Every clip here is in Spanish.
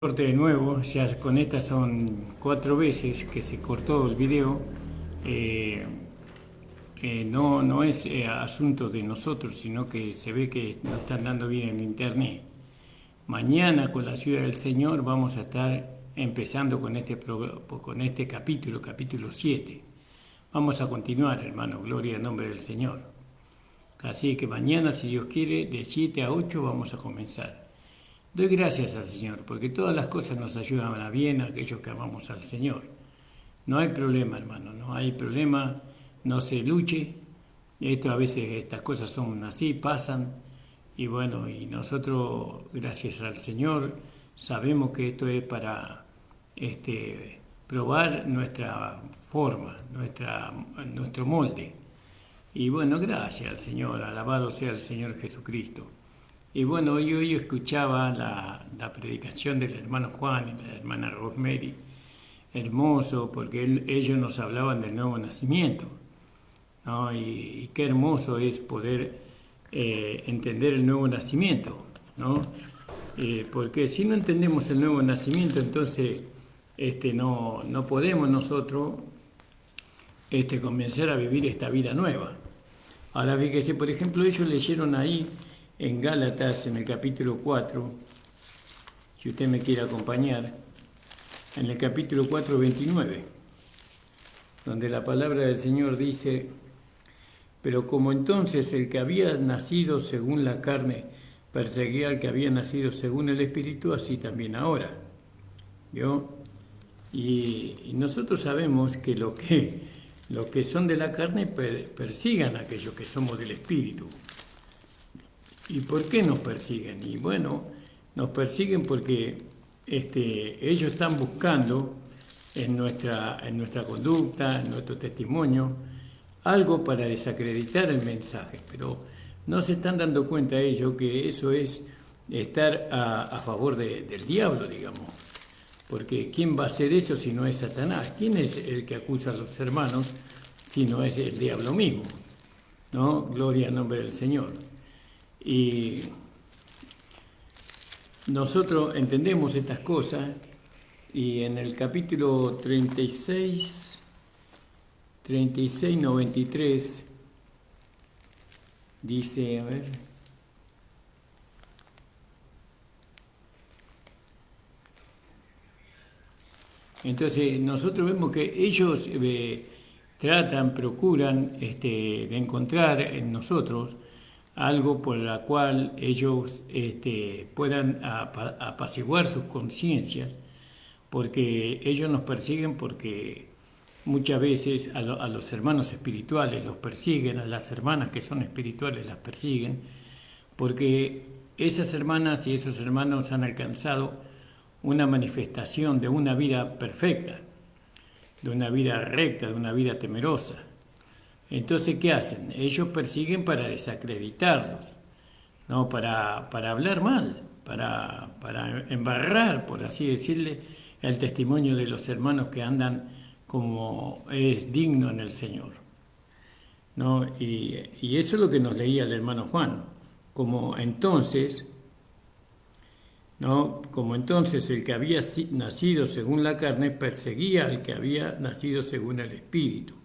Corte de nuevo, ya con estas son 4 veces que se cortó el video. eh, no es asunto de nosotros, sino que se ve que no están dando bien en internet. Mañana con la ayuda del Señor vamos a estar empezando con este capítulo 7. Vamos a continuar, hermano, gloria al nombre del Señor. Así que mañana, si Dios quiere, de 7 a 8 vamos a comenzar. Doy gracias al Señor, porque todas las cosas nos ayudan a bien a aquellos que amamos al Señor. No hay problema, hermano, no hay problema, no se luche. Esto a veces estas cosas son así, pasan. Y bueno, y nosotros, gracias al Señor, sabemos que esto es para probar nuestra forma, nuestro molde. Y bueno, gracias al Señor, alabado sea el Señor Jesucristo. Y bueno, hoy escuchaba la predicación del hermano Juan y la hermana Rosemary. Hermoso, porque ellos nos hablaban del nuevo nacimiento, ¿no? Y qué hermoso es poder entender el nuevo nacimiento, ¿no? Porque si no entendemos el nuevo nacimiento, entonces no podemos nosotros comenzar a vivir esta vida nueva. Ahora fíjese, por ejemplo, ellos leyeron ahí en Gálatas, en el capítulo 4, si usted me quiere acompañar, en el capítulo 4, 29, donde la palabra del Señor dice: pero como entonces el que había nacido según la carne perseguía al que había nacido según el Espíritu, así también ahora. ¿Vio? Y nosotros sabemos que los que son de la carne persigan a aquellos que somos del Espíritu. ¿Y por qué nos persiguen? Y bueno, nos persiguen porque ellos están buscando en nuestra conducta, en nuestro testimonio, algo para desacreditar el mensaje, pero no se están dando cuenta ellos que eso es estar a favor del diablo, digamos. Porque ¿quién va a hacer eso si no es Satanás? ¿Quién es el que acusa a los hermanos si no es el diablo mismo? ¿No? Gloria al nombre del Señor. Y nosotros entendemos estas cosas, y en el capítulo 36, 93, dice, a ver, entonces nosotros vemos que ellos procuran de encontrar en nosotros algo por la cual ellos puedan apaciguar sus conciencias, porque ellos nos persiguen porque muchas veces a los hermanos espirituales los persiguen, a las hermanas que son espirituales las persiguen, porque esas hermanas y esos hermanos han alcanzado una manifestación de una vida perfecta, de una vida recta, de una vida temerosa. Entonces, ¿qué hacen? Ellos persiguen para desacreditarlos, ¿no? Para hablar mal, para embarrar, por así decirle, el testimonio de los hermanos que andan como es digno en el Señor, ¿no? Y eso es lo que nos leía el hermano Juan. Como entonces, ¿no? Como entonces el que había nacido según la carne perseguía al que había nacido según el Espíritu.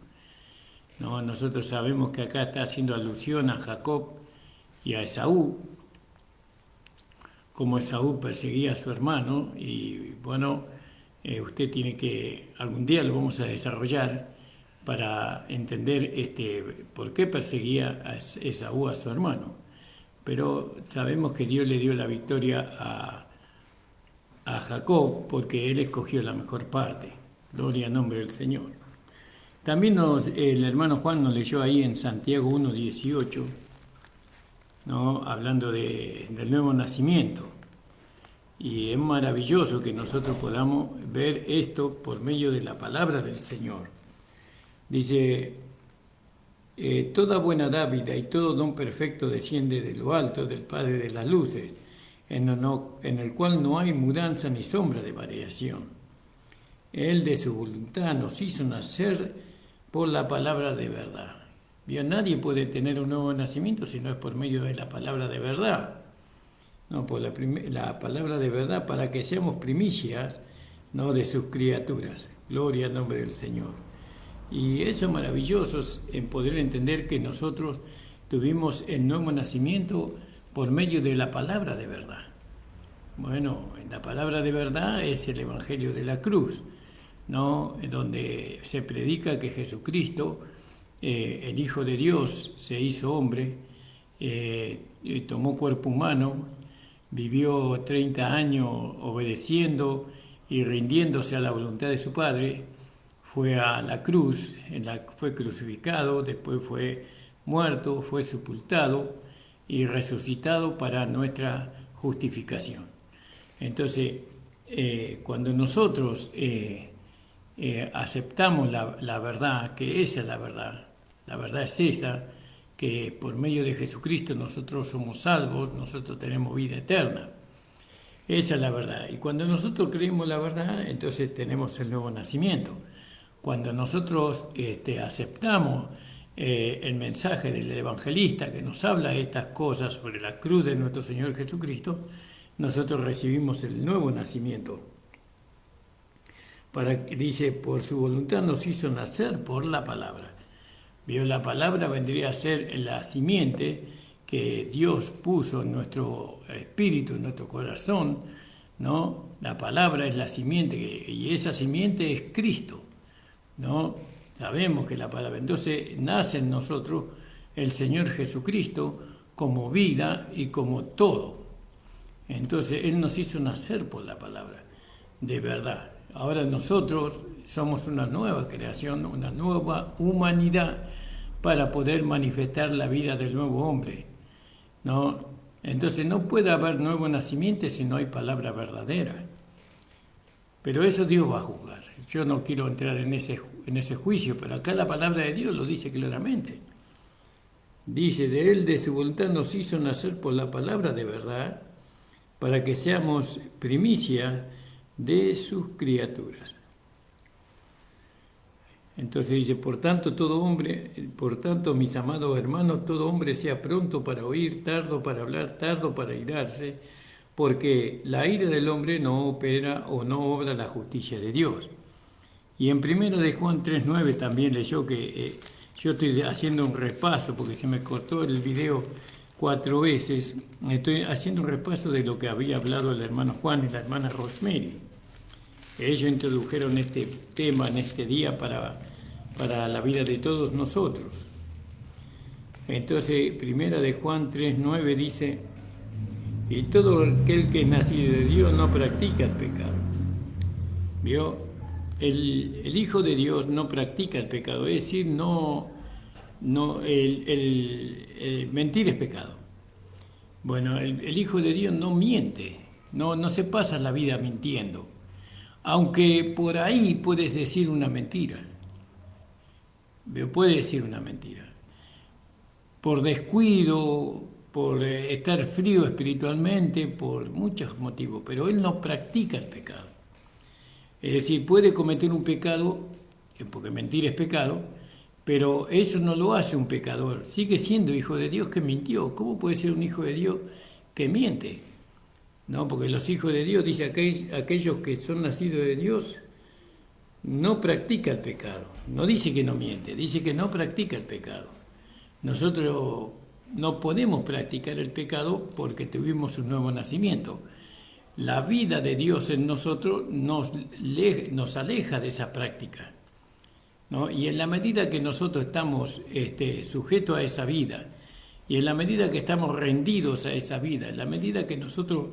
¿No? Nosotros sabemos que acá está haciendo alusión a Jacob y a Esaú, como Esaú perseguía a su hermano. Y bueno, usted tiene que, algún día lo vamos a desarrollar para entender por qué perseguía a Esaú a su hermano. Pero sabemos que Dios le dio la victoria a Jacob porque él escogió la mejor parte. Gloria al nombre del Señor. También el hermano Juan nos leyó ahí en Santiago 1:18, ¿no? Hablando del nuevo nacimiento. Y es maravilloso que nosotros podamos ver esto por medio de la palabra del Señor. Dice: toda buena dávida y todo don perfecto desciende de lo alto, del Padre de las luces, en el cual no hay mudanza ni sombra de variación. Él de su voluntad nos hizo nacer por la palabra de verdad. Nadie puede tener un nuevo nacimiento si no es por medio de la palabra de verdad. ¿no? Por la palabra de verdad, para que seamos primicias, ¿no? De sus criaturas. Gloria al nombre del Señor. Y eso es maravilloso, en poder entender que nosotros tuvimos el nuevo nacimiento por medio de la palabra de verdad. Bueno, la palabra de verdad es el Evangelio de la cruz, ¿no? Donde se predica que Jesucristo, el Hijo de Dios, se hizo hombre, tomó cuerpo humano, vivió 30 años obedeciendo y rindiéndose a la voluntad de su Padre, fue a la cruz, fue crucificado, después fue muerto, fue sepultado y resucitado para nuestra justificación. Entonces, cuando nosotros aceptamos la verdad, que esa es la verdad es esa, que por medio de Jesucristo nosotros somos salvos, nosotros tenemos vida eterna. Esa es la verdad. Y cuando nosotros creemos la verdad, entonces tenemos el nuevo nacimiento. Cuando nosotros aceptamos el mensaje del evangelista que nos habla de estas cosas sobre la cruz de nuestro Señor Jesucristo, nosotros recibimos el nuevo nacimiento. Dice, por su voluntad nos hizo nacer por la palabra. ¿Vio? La palabra vendría a ser la simiente que Dios puso en nuestro espíritu, en nuestro corazón, ¿no? La palabra es la simiente, y esa simiente es Cristo, ¿no? Sabemos que la palabra, entonces nace en nosotros el Señor Jesucristo como vida y como todo. Entonces Él nos hizo nacer por la palabra, de verdad. Ahora nosotros somos una nueva creación, una nueva humanidad para poder manifestar la vida del nuevo hombre, ¿no? Entonces no puede haber nuevo nacimiento si no hay palabra verdadera. Pero eso Dios va a juzgar. Yo no quiero entrar en ese juicio, pero acá la palabra de Dios lo dice claramente. Dice, de Él, de su voluntad, nos hizo nacer por la palabra de verdad, para que seamos primicia de sus criaturas. Entonces dice, por tanto, mis amados hermanos, todo hombre sea pronto para oír, tardo para hablar, tardo para irarse, porque la ira del hombre no opera o no obra la justicia de Dios. Y en 1 de Juan 3:9 también leyó que yo estoy haciendo un repaso, porque se me cortó el video 4 veces, estoy haciendo un repaso de lo que había hablado el hermano Juan y la hermana Rosemary. Ellos introdujeron este tema en este día para la vida de todos nosotros. Entonces, 1 de Juan 3:9 dice, y todo aquel que es nacido de Dios no practica el pecado. ¿Vio? El Hijo de Dios no practica el pecado, es decir, mentir es pecado. Bueno, el Hijo de Dios no miente, no se pasa la vida mintiendo, aunque por ahí puedes decir una mentira. Puede decir una mentira. Por descuido, por estar frío espiritualmente, por muchos motivos, pero él no practica el pecado. Es decir, puede cometer un pecado, porque mentir es pecado, pero eso no lo hace un pecador. Sigue siendo hijo de Dios que mintió. ¿Cómo puede ser un hijo de Dios que miente? No, porque los hijos de Dios, dice aquellos que son nacidos de Dios, no practica el pecado. No dice que no miente, dice que no practica el pecado. Nosotros no podemos practicar el pecado porque tuvimos un nuevo nacimiento. La vida de Dios en nosotros nos aleja de esa práctica, ¿no? Y en la medida que nosotros estamos sujetos a esa vida, y en la medida que estamos rendidos a esa vida, en la medida que nosotros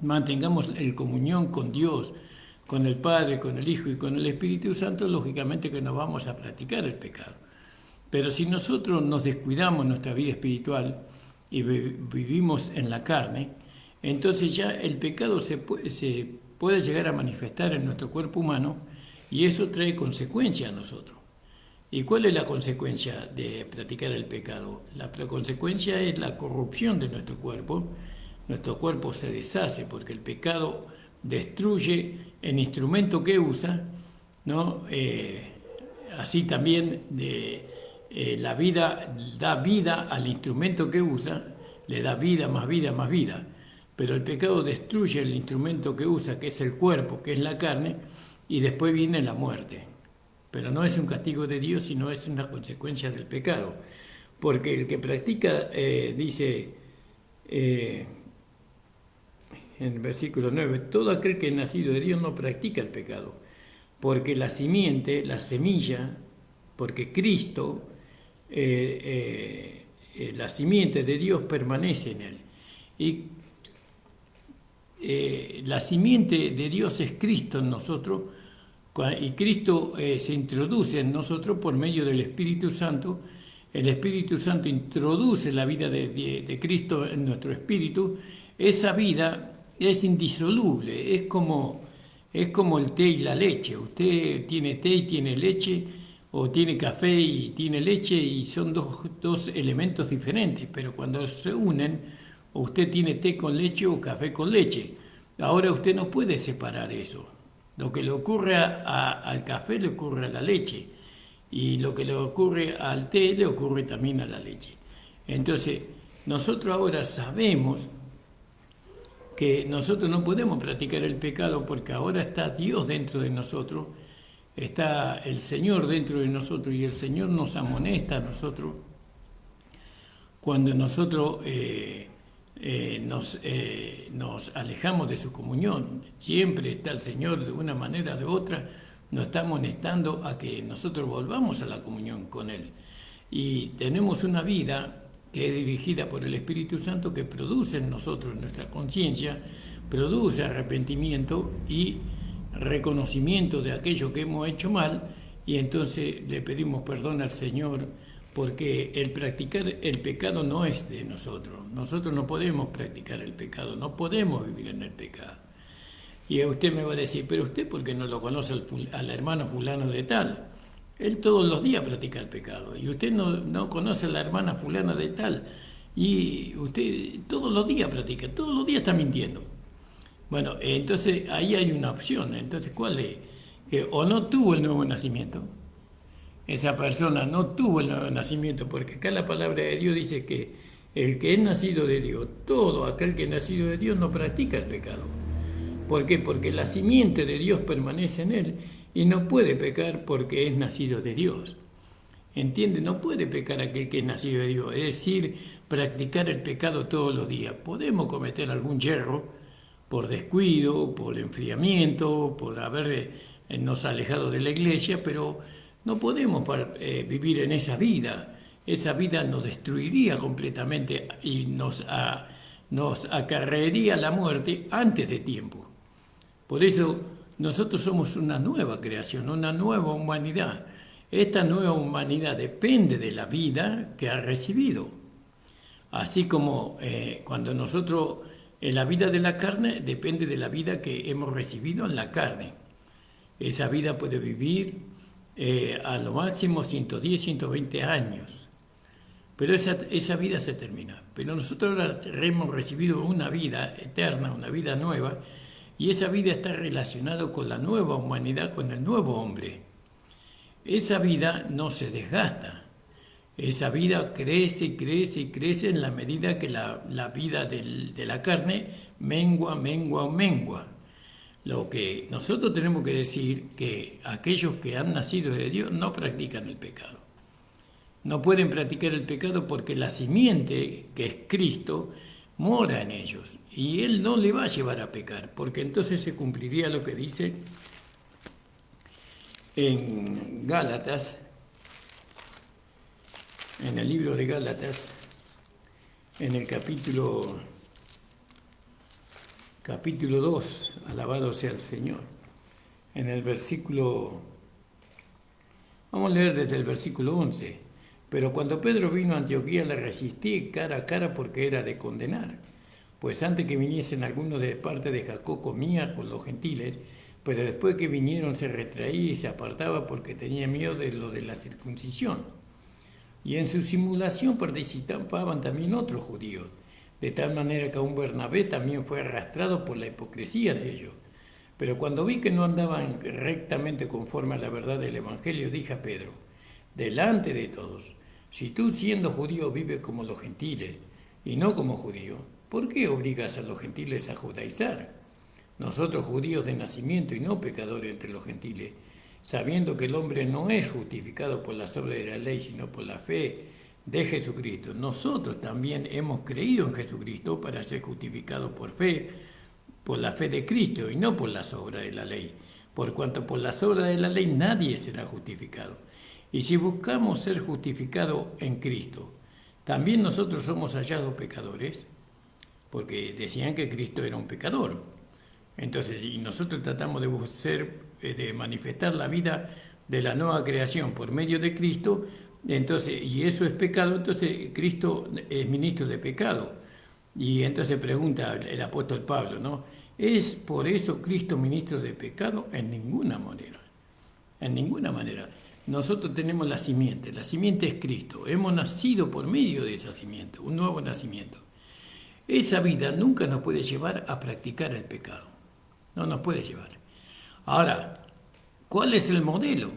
mantengamos el comunión con Dios, con el Padre, con el Hijo y con el Espíritu Santo, lógicamente que no vamos a practicar el pecado. Pero si nosotros nos descuidamos nuestra vida espiritual y vivimos en la carne, entonces ya el pecado se puede llegar a manifestar en nuestro cuerpo humano y eso trae consecuencias a nosotros. ¿Y cuál es la consecuencia de practicar el pecado? La consecuencia es la corrupción de nuestro cuerpo. Nuestro cuerpo se deshace porque el pecado destruye el instrumento que usa, ¿no? Así también la vida da vida al instrumento que usa, le da vida, más vida, más vida. pero el pecado destruye el instrumento que usa, que es el cuerpo, que es la carne, y después viene la muerte. Pero no es un castigo de Dios, sino es una consecuencia del pecado. Porque el que practica, dice en el versículo 9, todo aquel que es nacido de Dios no practica el pecado, porque la simiente, la semilla, porque Cristo, la simiente de Dios permanece en él. Y la simiente de Dios es Cristo en nosotros, y Cristo se introduce en nosotros por medio del Espíritu Santo. El Espíritu Santo introduce la vida de Cristo en nuestro espíritu. Esa vida es indisoluble, es como el té y la leche. Usted tiene té y tiene leche, o tiene café y tiene leche, y son dos elementos diferentes, pero cuando se unen, usted tiene té con leche o café con leche. Ahora usted no puede separar eso. Lo que le ocurre al café le ocurre a la leche, y lo que le ocurre al té le ocurre también a la leche. Entonces, nosotros ahora sabemos que nosotros no podemos practicar el pecado porque ahora está Dios dentro de nosotros, está el Señor dentro de nosotros, y el Señor nos amonesta a nosotros cuando nosotros nos alejamos de su comunión. Siempre está el Señor de una manera o de otra, nos está amonestando a que nosotros volvamos a la comunión con Él. Y tenemos una vida que es dirigida por el Espíritu Santo, que produce en nosotros, en nuestra conciencia, produce arrepentimiento y reconocimiento de aquello que hemos hecho mal, y entonces le pedimos perdón al Señor, porque el practicar el pecado no es de nosotros. Nosotros no podemos practicar el pecado, no podemos vivir en el pecado. Y usted me va a decir, pero usted, ¿por qué no lo conoce al hermano fulano de tal? Él todos los días practica el pecado, y usted no conoce a la hermana fulana de tal, y usted todos los días practica, todos los días está mintiendo. Bueno, entonces ahí hay una opción. Entonces, ¿cuál es? Que o no tuvo el nuevo nacimiento, esa persona no tuvo el nuevo nacimiento, porque acá la palabra de Dios dice que el que es nacido de Dios, todo aquel que es nacido de Dios no practica el pecado. ¿Por qué? Porque la simiente de Dios permanece en él y no puede pecar porque es nacido de Dios. ¿Entiende? No puede pecar aquel que es nacido de Dios, es decir, practicar el pecado todos los días. Podemos cometer algún yerro por descuido, por enfriamiento, por habernos alejado de la iglesia, pero no podemos vivir en esa vida. Esa vida nos destruiría completamente y nos acarrearía la muerte antes de tiempo. Por eso nosotros somos una nueva creación, una nueva humanidad. Esta nueva humanidad depende de la vida que ha recibido. Así como cuando nosotros, en la vida de la carne, depende de la vida que hemos recibido en la carne. Esa vida puede vivir a lo máximo 110, 120 años. Pero esa vida se termina. Pero nosotros ahora hemos recibido una vida eterna, una vida nueva, y esa vida está relacionada con la nueva humanidad, con el nuevo hombre. Esa vida no se desgasta. Esa vida crece y crece y crece en la medida que la vida de la carne mengua. Lo que nosotros tenemos que decir que aquellos que han nacido de Dios no practican el pecado. No pueden practicar el pecado porque la simiente, que es Cristo, mora en ellos, y Él no le va a llevar a pecar, porque entonces se cumpliría lo que dice en Gálatas, en el libro de Gálatas, en el capítulo 2, alabado sea el Señor, en el versículo, vamos a leer desde el versículo 11. Pero cuando Pedro vino a Antioquía le resistí cara a cara porque era de condenar. Pues antes que viniesen algunos de parte de Jacob comía con los gentiles, pero después que vinieron se retraía y se apartaba porque tenía miedo de lo de la circuncisión. Y en su simulación participaban también otros judíos, de tal manera que aún Bernabé también fue arrastrado por la hipocresía de ellos. Pero cuando vi que no andaban rectamente conforme a la verdad del Evangelio, dije a Pedro, delante de todos, si tú siendo judío vives como los gentiles y no como judío, ¿por qué obligas a los gentiles a judaizar? Nosotros judíos de nacimiento y no pecadores entre los gentiles, sabiendo que el hombre no es justificado por las obras de la ley, sino por la fe de Jesucristo. Nosotros también hemos creído en Jesucristo para ser justificados por fe, por la fe de Cristo y no por las obras de la ley. Por cuanto por las obras de la ley nadie será justificado. Y si buscamos ser justificados en Cristo, también nosotros somos hallados pecadores, porque decían que Cristo era un pecador. Entonces, y nosotros tratamos de manifestar la vida de la nueva creación por medio de Cristo, entonces, y eso es pecado, entonces Cristo es ministro de pecado. Y entonces pregunta el apóstol Pablo, ¿no? ¿Es por eso Cristo ministro de pecado? En ninguna manera. En ninguna manera. Nosotros tenemos la simiente es Cristo. Hemos nacido por medio de esa simiente, un nuevo nacimiento. Esa vida nunca nos puede llevar a practicar el pecado. No nos puede llevar. Ahora, ¿cuál es el modelo?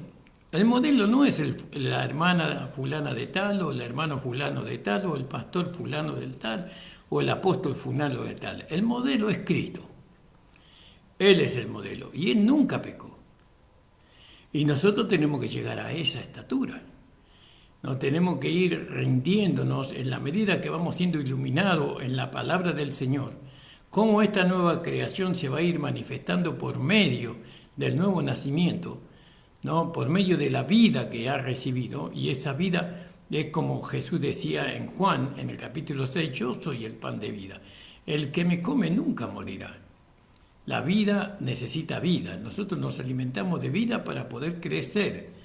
El modelo no es la hermana fulana de tal, o el hermano fulano de tal, o el pastor fulano del tal, o el apóstol fulano de tal. El modelo es Cristo. Él es el modelo, y Él nunca pecó. Y nosotros tenemos que llegar a esa estatura. No tenemos que ir rindiéndonos en la medida que vamos siendo iluminados en la palabra del Señor. Cómo esta nueva creación se va a ir manifestando por medio del nuevo nacimiento, ¿no? Por medio de la vida que ha recibido. Y esa vida es como Jesús decía en Juan, en el capítulo 6, yo soy el pan de vida. El que me come nunca morirá. La vida necesita vida. Nosotros nos alimentamos de vida para poder crecer.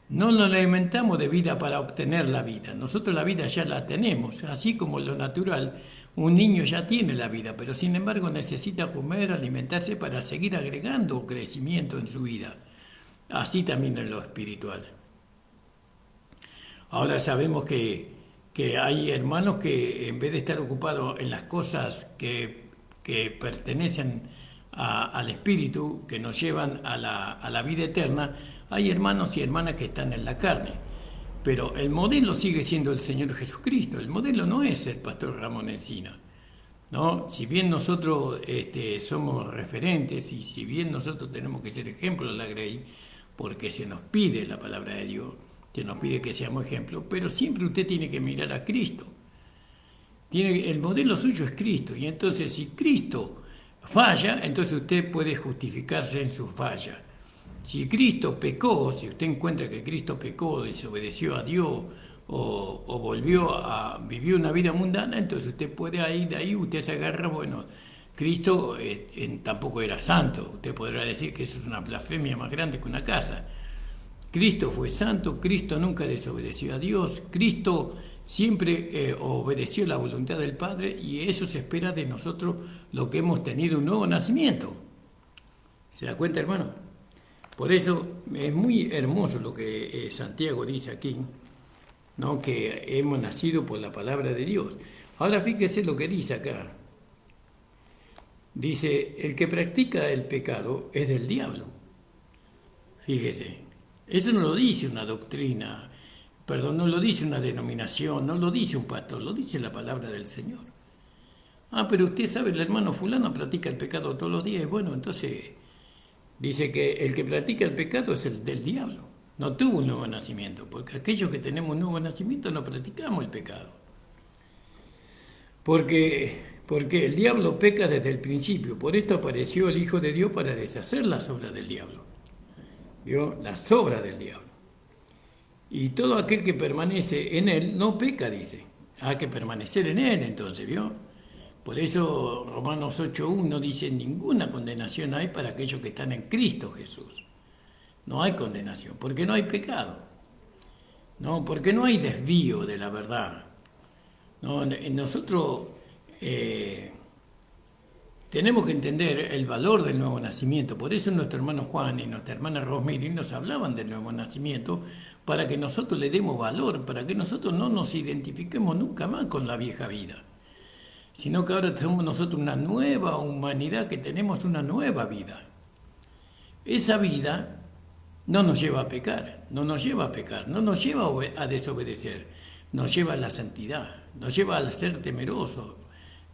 No nos alimentamos de vida para obtener la vida. Nosotros la vida ya la tenemos. Así como lo natural, un niño ya tiene la vida, pero sin embargo necesita comer, alimentarse para seguir agregando crecimiento en su vida. Así también en lo espiritual. Ahora sabemos que hay hermanos que en vez de estar ocupados en las cosas que pertenecen al Espíritu, que nos llevan a la vida eterna, hay hermanos y hermanas que están en la carne. Pero el modelo sigue siendo el Señor Jesucristo. El modelo no es el pastor Ramón Encina, ¿no? Si bien nosotros somos referentes y si bien nosotros tenemos que ser ejemplos de la Grey, porque se nos pide la palabra de Dios, se nos pide que seamos ejemplos, pero siempre usted tiene que mirar a Cristo. El modelo suyo es Cristo, y entonces si Cristo falla, entonces usted puede justificarse en su falla. Si Cristo pecó, si usted encuentra que Cristo pecó, desobedeció a Dios o vivió una vida mundana, entonces usted puede de ahí usted se agarra, bueno, Cristo tampoco era santo. Usted podrá decir que eso es una blasfemia más grande que una casa. Cristo fue santo, Cristo nunca desobedeció a Dios, Cristo siempre obedeció la voluntad del Padre, y eso se espera de nosotros, lo que hemos tenido un nuevo nacimiento. ¿Se da cuenta, hermano? Por eso es muy hermoso lo que Santiago dice aquí, ¿no? Que hemos nacido por la palabra de Dios. Ahora fíjese lo que dice acá. Dice, el que practica el pecado es del diablo. Fíjese, eso no lo dice una doctrina, no lo dice una denominación, no lo dice un pastor, lo dice la palabra del Señor. Ah, pero usted sabe, el hermano fulano practica el pecado todos los días. Bueno, entonces dice que el que practica el pecado es el del diablo. No tuvo un nuevo nacimiento, porque aquellos que tenemos un nuevo nacimiento no practicamos el pecado. Porque el diablo peca desde el principio. Por esto apareció el Hijo de Dios para deshacer las obras del diablo. ¿Vio? Las obras del diablo. Y todo aquel que permanece en él no peca, dice. Hay que permanecer en él, entonces, ¿vio? Por eso Romanos 8:1 dice, ninguna condenación hay para aquellos que están en Cristo Jesús. No hay condenación, porque no hay pecado. No, porque no hay desvío de la verdad. No, nosotros tenemos que entender el valor del nuevo nacimiento. Por eso nuestro hermano Juan y nuestra hermana Rosemary nos hablaban del nuevo nacimiento, para que nosotros le demos valor, para que nosotros no nos identifiquemos nunca más con la vieja vida, sino que ahora tenemos nosotros una nueva humanidad, que tenemos una nueva vida. Esa vida no nos lleva a pecar, no nos lleva a desobedecer, nos lleva a la santidad, nos lleva a ser temerosos,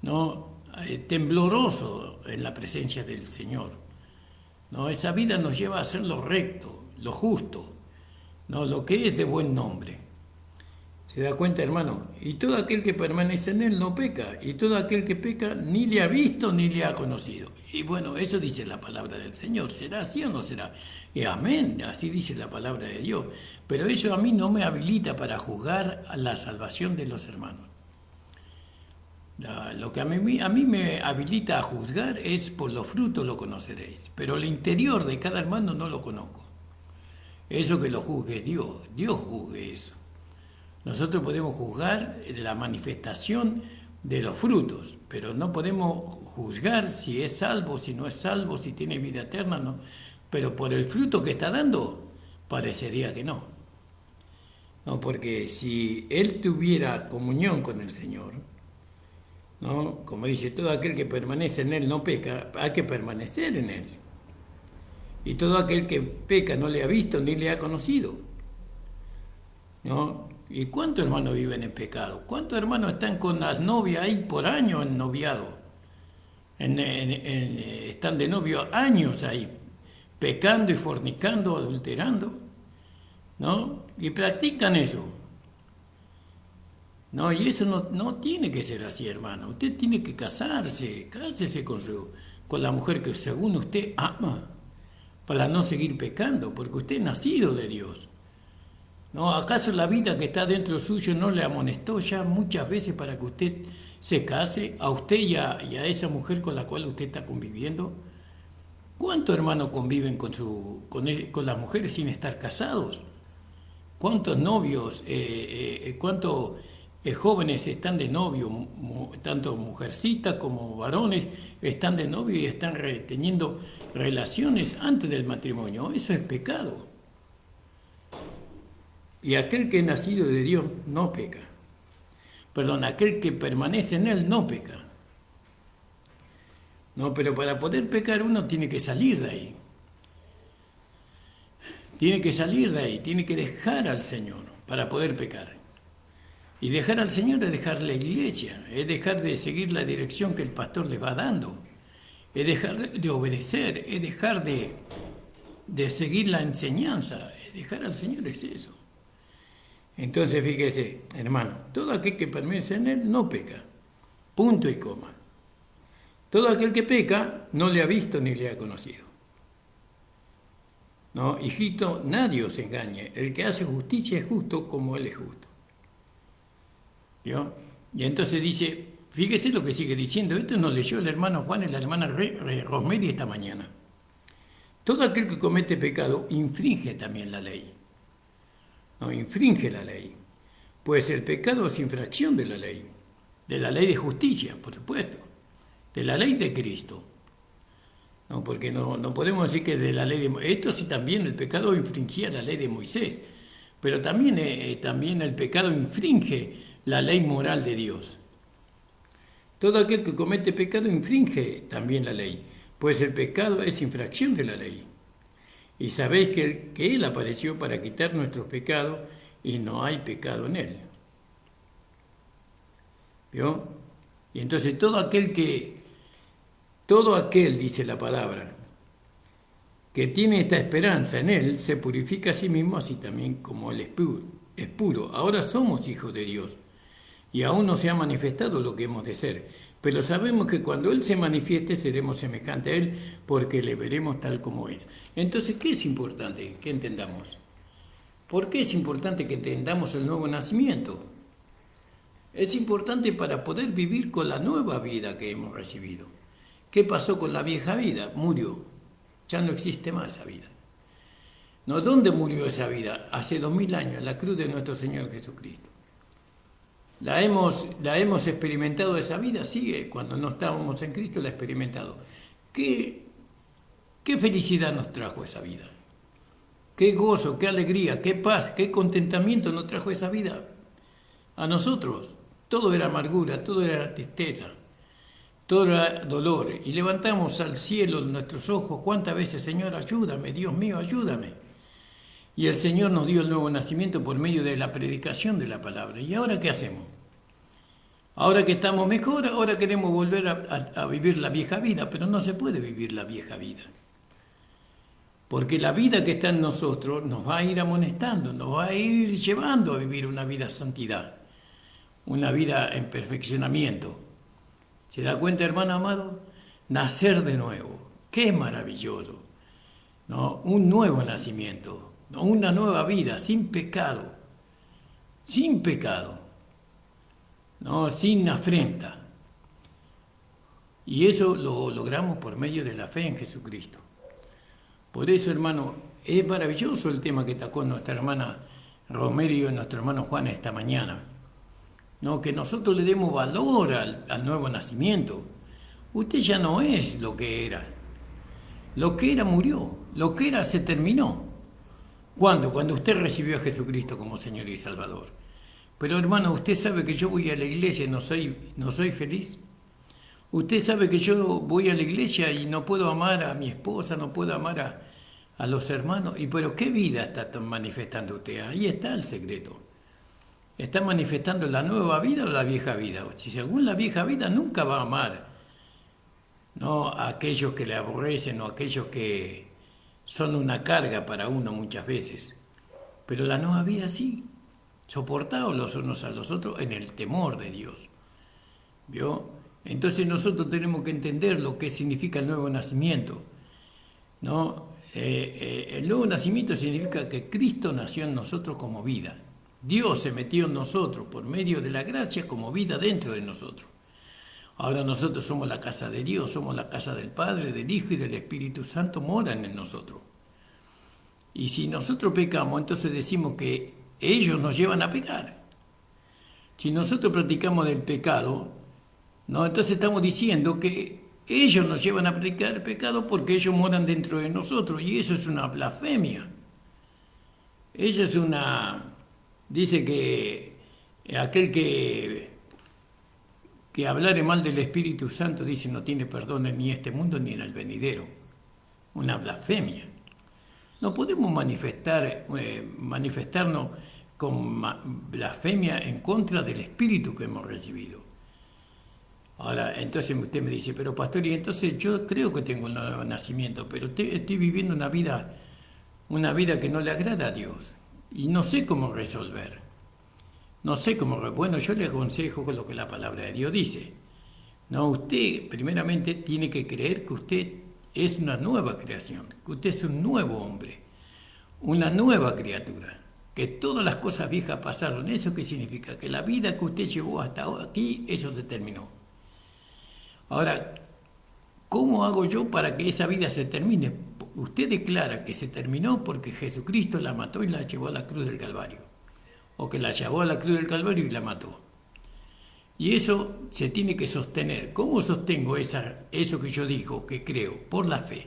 ¿no? Tembloroso en la presencia del Señor, ¿no? Esa vida nos lleva a hacer lo recto, lo justo, ¿no? Lo que es de buen nombre. ¿Se da cuenta, hermano? Y todo aquel que permanece en él no peca, y todo aquel que peca ni le ha visto ni le ha conocido. Y bueno, eso dice la palabra del Señor. ¿Será así o no será? Y amén, así dice la palabra de Dios. Pero eso a mí no me habilita para juzgar a la salvación de los hermanos. Lo que a mí me habilita a juzgar es por los frutos lo conoceréis, pero el interior de cada hermano no lo conozco. Eso que lo juzgue Dios, Dios juzgue eso. Nosotros podemos juzgar la manifestación de los frutos, pero no podemos juzgar si es salvo, si no es salvo, si tiene vida eterna, no. Pero por el fruto que está dando, parecería que no. No, porque si él tuviera comunión con el Señor, ¿no? Como dice, todo aquel que permanece en él no peca, hay que permanecer en él. Y todo aquel que peca no le ha visto ni le ha conocido, ¿no? ¿Y cuántos hermanos viven en pecado? ¿Cuántos hermanos están con las novias ahí por años en noviado? Están de novio años ahí, pecando y fornicando, adulterando, ¿no? Y practican eso. No, y eso no tiene que ser así, hermano. Usted tiene que cásese con la mujer que según usted ama, para no seguir pecando, porque usted es nacido de Dios. ¿No? ¿Acaso la vida que está dentro suyo no le amonestó ya muchas veces para que usted se case, a usted y a esa mujer con la cual usted está conviviendo? ¿Cuántos hermanos conviven con las mujeres sin estar casados? ¿Cuántos novios, cuántos jóvenes están de novio, tanto mujercitas como varones están de novio y están teniendo relaciones antes del matrimonio? Eso es pecado. Y aquel que es nacido de Dios no peca. Perdón, aquel que permanece en él no peca. No, pero para poder pecar uno tiene que salir de ahí. Tiene que salir de ahí, tiene que dejar al Señor para poder pecar. Y dejar al Señor es dejar la iglesia, es dejar de seguir la dirección que el pastor le va dando, es dejar de obedecer, es dejar de seguir la enseñanza, es dejar al Señor, es eso. Entonces, fíjese, hermano, todo aquel que permanece en él no peca, punto y coma. Todo aquel que peca no le ha visto ni le ha conocido. No, hijito, nadie os engañe, el que hace justicia es justo como él es justo. ¿Vio? Y entonces dice, fíjese lo que sigue diciendo, esto nos leyó el hermano Juan y la hermana Rosemary esta mañana. Todo aquel que comete pecado infringe también la ley. No, infringe la ley. Pues el pecado es infracción de la ley de justicia, por supuesto, de la ley de Cristo. No, porque no podemos decir que de la ley de esto sí también el pecado infringía la ley de Moisés, pero también el pecado infringe la ley moral de Dios. Todo aquel que comete pecado infringe también la ley, pues el pecado es infracción de la ley. Y sabéis que Él apareció para quitar nuestros pecados y no hay pecado en Él. ¿Vio? Y entonces todo aquel, dice la palabra, que tiene esta esperanza en Él, se purifica a sí mismo, así también como Él es puro. Ahora somos hijos de Dios y aún no se ha manifestado lo que hemos de ser. Pero sabemos que cuando Él se manifieste seremos semejantes a Él porque le veremos tal como es. Entonces, ¿qué es importante que entendamos? ¿Por qué es importante que entendamos el nuevo nacimiento? Es importante para poder vivir con la nueva vida que hemos recibido. ¿Qué pasó con la vieja vida? Murió. Ya no existe más esa vida. ¿No? ¿Dónde murió esa vida? Hace 2000 años, en la cruz de nuestro Señor Jesucristo. ¿La hemos experimentado esa vida? Sí, cuando no estábamos en Cristo la he experimentado. ¿Qué felicidad nos trajo esa vida? ¿Qué gozo, qué alegría, qué paz, qué contentamiento nos trajo esa vida? A nosotros todo era amargura, todo era tristeza, todo era dolor. Y levantamos al cielo nuestros ojos. ¿Cuántas veces, Señor, ayúdame, Dios mío, ayúdame? Y el Señor nos dio el nuevo nacimiento por medio de la predicación de la palabra. ¿Y ahora qué hacemos? Ahora que estamos mejor, ahora queremos volver a vivir la vieja vida, pero no se puede vivir la vieja vida. Porque la vida que está en nosotros nos va a ir amonestando, nos va a ir llevando a vivir una vida de santidad, una vida en perfeccionamiento. ¿Se da cuenta, hermano amado? Nacer de nuevo. ¡Qué maravilloso! ¿No? Un nuevo nacimiento, ¿no? Una nueva vida sin pecado, ¿no? Sin afrenta. Y eso lo logramos por medio de la fe en Jesucristo. Por eso, hermano, es maravilloso el tema que tocó nuestra hermana Romero y nuestro hermano Juan esta mañana, ¿no? Que nosotros le demos valor al nuevo nacimiento. Usted ya no es lo que era. Lo que era murió, lo que era se terminó. ¿Cuándo? Cuando usted recibió a Jesucristo como Señor y Salvador. Pero hermano, usted sabe que yo voy a la iglesia y no soy feliz. Usted sabe que yo voy a la iglesia y no puedo amar a mi esposa, no puedo amar a los hermanos. Pero ¿qué vida está manifestando usted? Ahí está el secreto. ¿Está manifestando la nueva vida o la vieja vida? Si según la vieja vida nunca va a amar, ¿no? A aquellos que le aborrecen o a aquellos que son una carga para uno muchas veces. Pero la nueva vida sí, soportados los unos a los otros en el temor de Dios. ¿Vio? Entonces nosotros tenemos que entender lo que significa el nuevo nacimiento, ¿no? El nuevo nacimiento significa que Cristo nació en nosotros como vida. Dios se metió en nosotros por medio de la gracia como vida dentro de nosotros. Ahora nosotros somos la casa de Dios, somos la casa del Padre, del Hijo y del Espíritu Santo moran en nosotros. Y si nosotros pecamos, entonces decimos que ellos nos llevan a pecar. Si nosotros practicamos del pecado, ¿no? Entonces estamos diciendo que ellos nos llevan a practicar el pecado porque ellos moran dentro de nosotros. Y eso es una blasfemia. Eso es dice que aquel que hablare mal del Espíritu Santo, dice, no tiene perdón ni en este mundo ni en el venidero. Una blasfemia. No podemos manifestarnos con blasfemia en contra del Espíritu que hemos recibido. Ahora, entonces usted me dice, pero pastor, y entonces yo creo que tengo un nuevo nacimiento, pero estoy viviendo una vida que no le agrada a Dios. Y no sé cómo resolver. Bueno, yo le aconsejo lo que la palabra de Dios dice. No, usted primeramente tiene que creer que usted es una nueva creación, que usted es un nuevo hombre, una nueva criatura, que todas las cosas viejas pasaron. ¿Eso qué significa? Que la vida que usted llevó hasta aquí, eso se terminó. Ahora, ¿cómo hago yo para que esa vida se termine? Usted declara que se terminó porque Jesucristo la mató y la llevó a la cruz del Calvario. O que la llevó a la cruz del Calvario y la mató. Y eso se tiene que sostener. ¿Cómo sostengo eso que yo digo, que creo? Por la fe.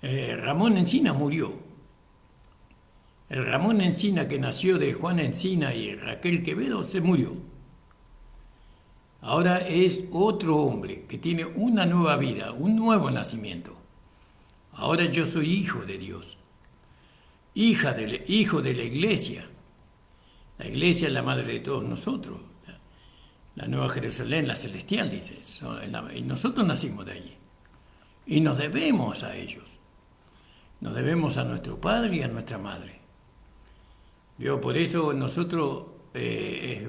Ramón Encina murió. El Ramón Encina que nació de Juan Encina y Raquel Quevedo se murió. Ahora es otro hombre que tiene una nueva vida, un nuevo nacimiento. Ahora yo soy hijo de Dios. Hijo de la iglesia. La iglesia es la madre de todos nosotros. La Nueva Jerusalén, la celestial, dice. Y nosotros nacimos de allí. Y nos debemos a ellos. Nos debemos a nuestro padre y a nuestra madre. ¿Vio? Por eso nosotros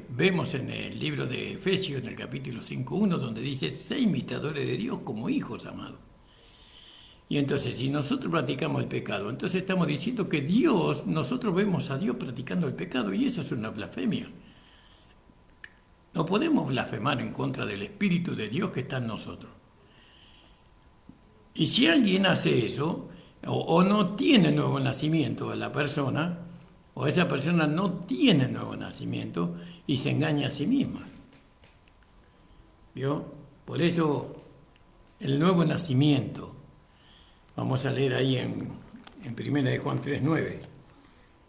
vemos en el libro de Efesios, en el capítulo 5.1, donde dice, sé imitadores de Dios como hijos amados. Y entonces, si nosotros practicamos el pecado, entonces estamos diciendo que nosotros vemos a Dios practicando el pecado, y eso es una blasfemia. No podemos blasfemar en contra del Espíritu de Dios que está en nosotros. Y si alguien hace eso, o no tiene nuevo nacimiento a la persona, o esa persona no tiene nuevo nacimiento y se engaña a sí misma. ¿Vio? Por eso, el nuevo nacimiento. Vamos a leer ahí en 1 de Juan 3:9.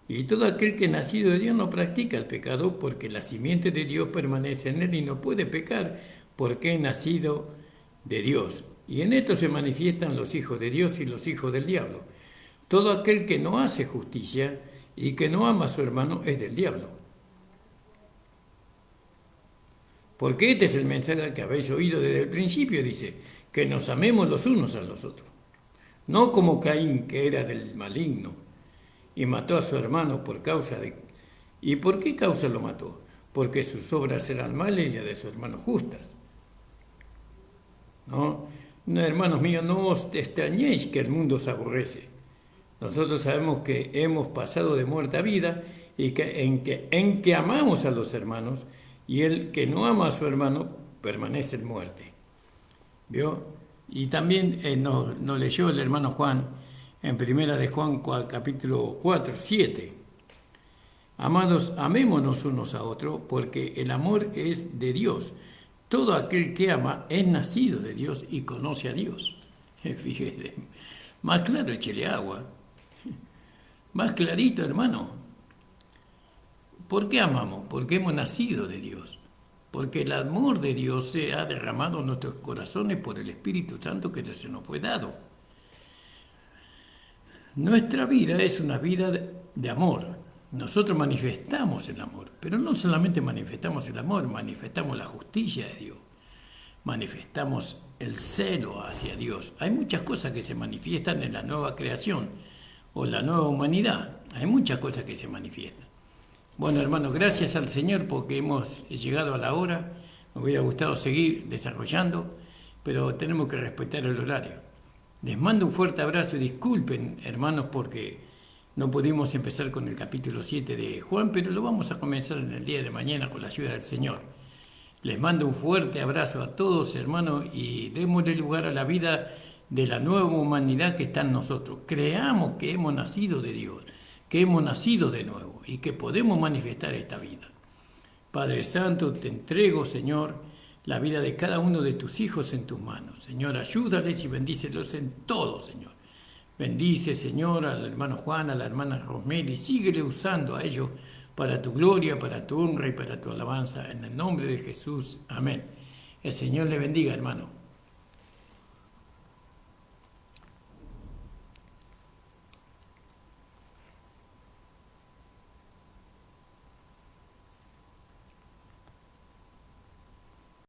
Y todo aquel que es nacido de Dios no practica el pecado, porque la simiente de Dios permanece en él y no puede pecar, porque es nacido de Dios. Y en esto se manifiestan los hijos de Dios y los hijos del diablo. Todo aquel que no hace justicia y que no ama a su hermano es del diablo. Porque este es el mensaje que habéis oído desde el principio, dice, que nos amemos los unos a los otros. No como Caín, que era del maligno, y mató a su hermano por causa de... ¿Y por qué causa lo mató? Porque sus obras eran malas y las de su hermano justas. ¿No? No, hermanos míos, no os extrañéis que el mundo os aborrece. Nosotros sabemos que hemos pasado de muerte a vida y que en que amamos a los hermanos, y el que no ama a su hermano permanece en muerte. ¿Vio? Y también nos leyó el hermano Juan en primera de Juan capítulo 4, 7. Amados, amémonos unos a otros, porque el amor es de Dios. Todo aquel que ama es nacido de Dios y conoce a Dios. Fíjese, más claro, échele agua. Más clarito, hermano. ¿Por qué amamos? Porque hemos nacido de Dios. Porque el amor de Dios se ha derramado en nuestros corazones por el Espíritu Santo que se nos fue dado. Nuestra vida es una vida de amor. Nosotros manifestamos el amor, pero no solamente manifestamos el amor, manifestamos la justicia de Dios, manifestamos el celo hacia Dios. Hay muchas cosas que se manifiestan en la nueva creación o la nueva humanidad. Hay muchas cosas que se manifiestan. Bueno, hermanos, gracias al Señor porque hemos llegado a la hora. Me hubiera gustado seguir desarrollando, pero tenemos que respetar el horario. Les mando un fuerte abrazo y disculpen, hermanos, porque no pudimos empezar con el capítulo 7 de Juan, pero lo vamos a comenzar en el día de mañana con la ayuda del Señor. Les mando un fuerte abrazo a todos, hermanos, y démosle lugar a la vida de la nueva humanidad que está en nosotros. Creamos que hemos nacido de Dios, que hemos nacido de nuevo y que podemos manifestar esta vida. Padre Santo, te entrego, Señor, la vida de cada uno de tus hijos en tus manos. Señor, ayúdales y bendícelos en todo, Señor. Bendice, Señor, al hermano Juan, a la hermana Rosemary, y síguele usando a ellos para tu gloria, para tu honra y para tu alabanza. En el nombre de Jesús. Amén. El Señor le bendiga, hermano.